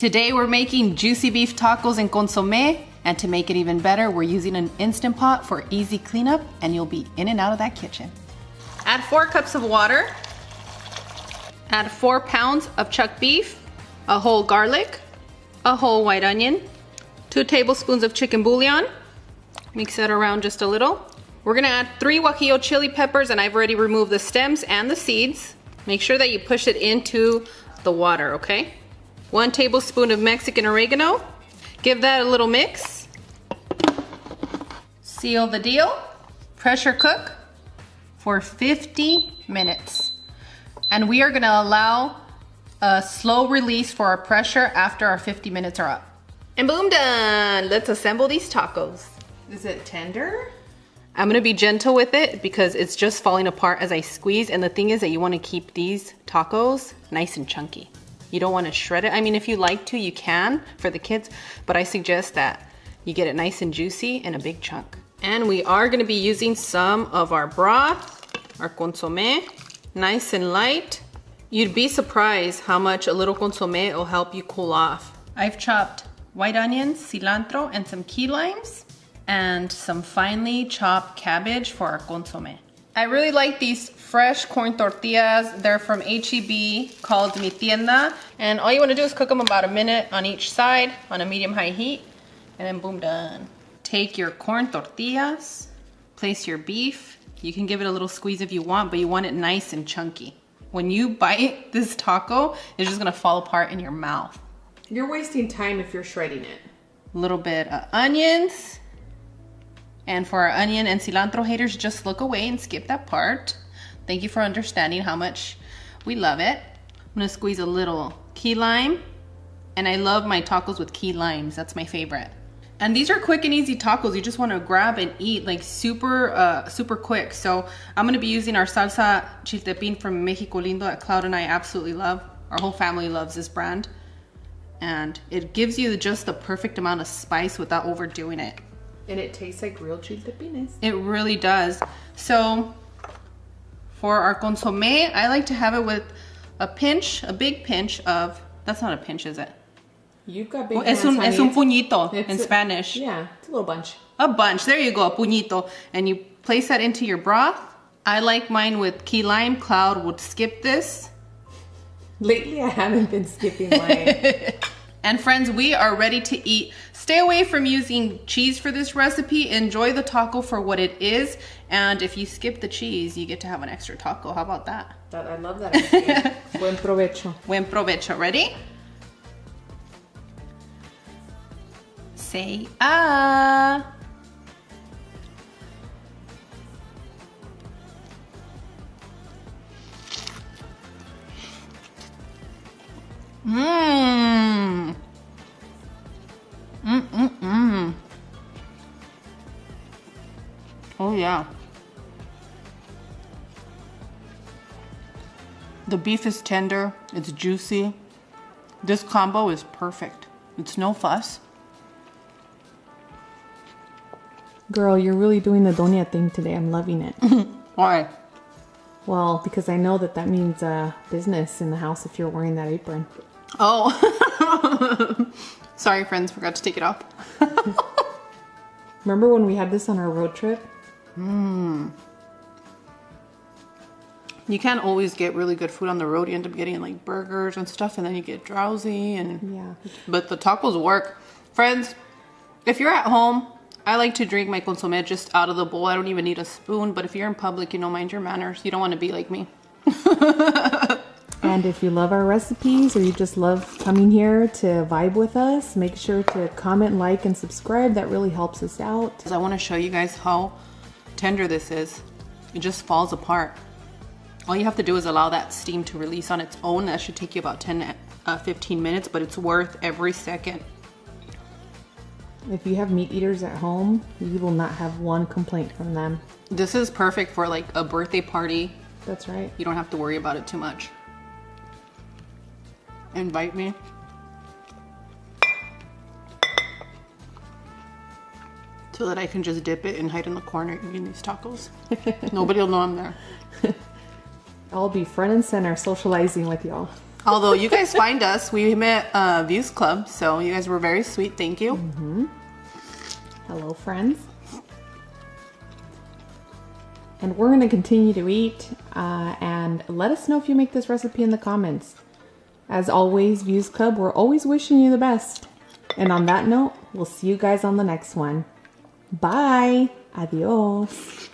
Today we're making juicy beef tacos en consommé, and to make it even better, we're using an Instant Pot for easy cleanup, and you'll be in and out of that kitchen. Add 4 cups of water. Add 4 pounds of chuck beef, a whole garlic, a whole white onion, 2 tablespoons of chicken bouillon. Mix that around just a little. We're gonna add 3 guajillo chili peppers, and I've already removed the stems and the seeds. Make sure that you push it into the water, okay? 1 tablespoon of Mexican oregano. Give that a little mix. Seal the deal. Pressure cook for 50 minutes. And we are gonna allow a slow release for our pressure after our 50 minutes are up. And boom, done. Let's assemble these tacos. Is it tender? I'm gonna be gentle with it because it's just falling apart as I squeeze. And the thing is that you wanna keep these tacos nice and chunky. You don't wanna shred it. I mean, if you like to, you can for the kids, but I suggest that you get it nice and juicy in a big chunk. And we are gonna be using some of our broth, our consommé, nice and light. You'd be surprised how much a little consommé will help you cool off. I've chopped white onions, cilantro, and some key limes, and some finely chopped cabbage for our consommé. I really like these fresh corn tortillas. They're from H-E-B, called Mi Tienda. And all you wanna do is cook them about a minute on each side on a medium-high heat, and then boom, done. Take your corn tortillas, place your beef. You can give it a little squeeze if you want, but you want it nice and chunky. When you bite this taco, it's just gonna fall apart in your mouth. You're wasting time if you're shredding it. A little bit of onions. And for our onion and cilantro haters, just look away and skip that part. Thank you for understanding how much we love it. I'm gonna squeeze a little key lime. And I love my tacos with key limes. That's my favorite. And these are quick and easy tacos. You just wanna grab and eat like super quick. So I'm gonna be using our salsa chiltepín from Mexico Lindo that Cloud and I absolutely love. Our whole family loves this brand. And it gives you just the perfect amount of spice without overdoing it. And it tastes like real chiltepines. It really does. So for our consommé, I like to have it with a big pinch of, that's not a pinch, is it? You've got big hands, honey. Es un puñito in Spanish. Yeah, it's a little bunch. A bunch, there you go, a puñito. And you place that into your broth. I like mine with key lime. Cloud would skip this. Lately, I haven't been skipping mine. And friends, we are ready to eat. Stay away from using cheese for this recipe. Enjoy the taco for what it is. And if you skip the cheese, you get to have an extra taco. How about that? I love that idea. Buen provecho. Buen provecho. Ready? Say ah. Mmm. Mmm. Oh yeah. The beef is tender, it's juicy. This combo is perfect. It's no fuss. Girl, you're really doing the doña thing today. I'm loving it. Why? Well, because I know that means business in the house if you're wearing that apron. Oh. Sorry, friends, forgot to take it off. Remember when we had this on our road trip? You can't always get really good food on the road. You end up getting like burgers and stuff, and then you get drowsy. Yeah. But the tacos work. Friends, if you're at home, I like to drink my consommé just out of the bowl. I don't even need a spoon. But if you're in public, you know, mind your manners. You don't want to be like me. And if you love our recipes or you just love coming here to vibe with us, make sure to comment, like, and subscribe. That really helps us out. I want to show you guys how tender this is. It just falls apart. All you have to do is allow that steam to release on its own. That should take you about 15 minutes, but it's worth every second. If you have meat eaters at home, you will not have one complaint from them. This is perfect for like a birthday party. That's right. You don't have to worry about it too much. Invite me. So that I can just dip it and hide in the corner eating these tacos. Nobody will know I'm there. I'll be front and center socializing with y'all. Although you guys find us, we met Views Club, so you guys were very sweet. Thank you. Hello, friends. And we're going to continue to eat, and let us know if you make this recipe in the comments. As always, Views Club, we're always wishing you the best. And on that note, we'll see you guys on the next one. Bye. Adios.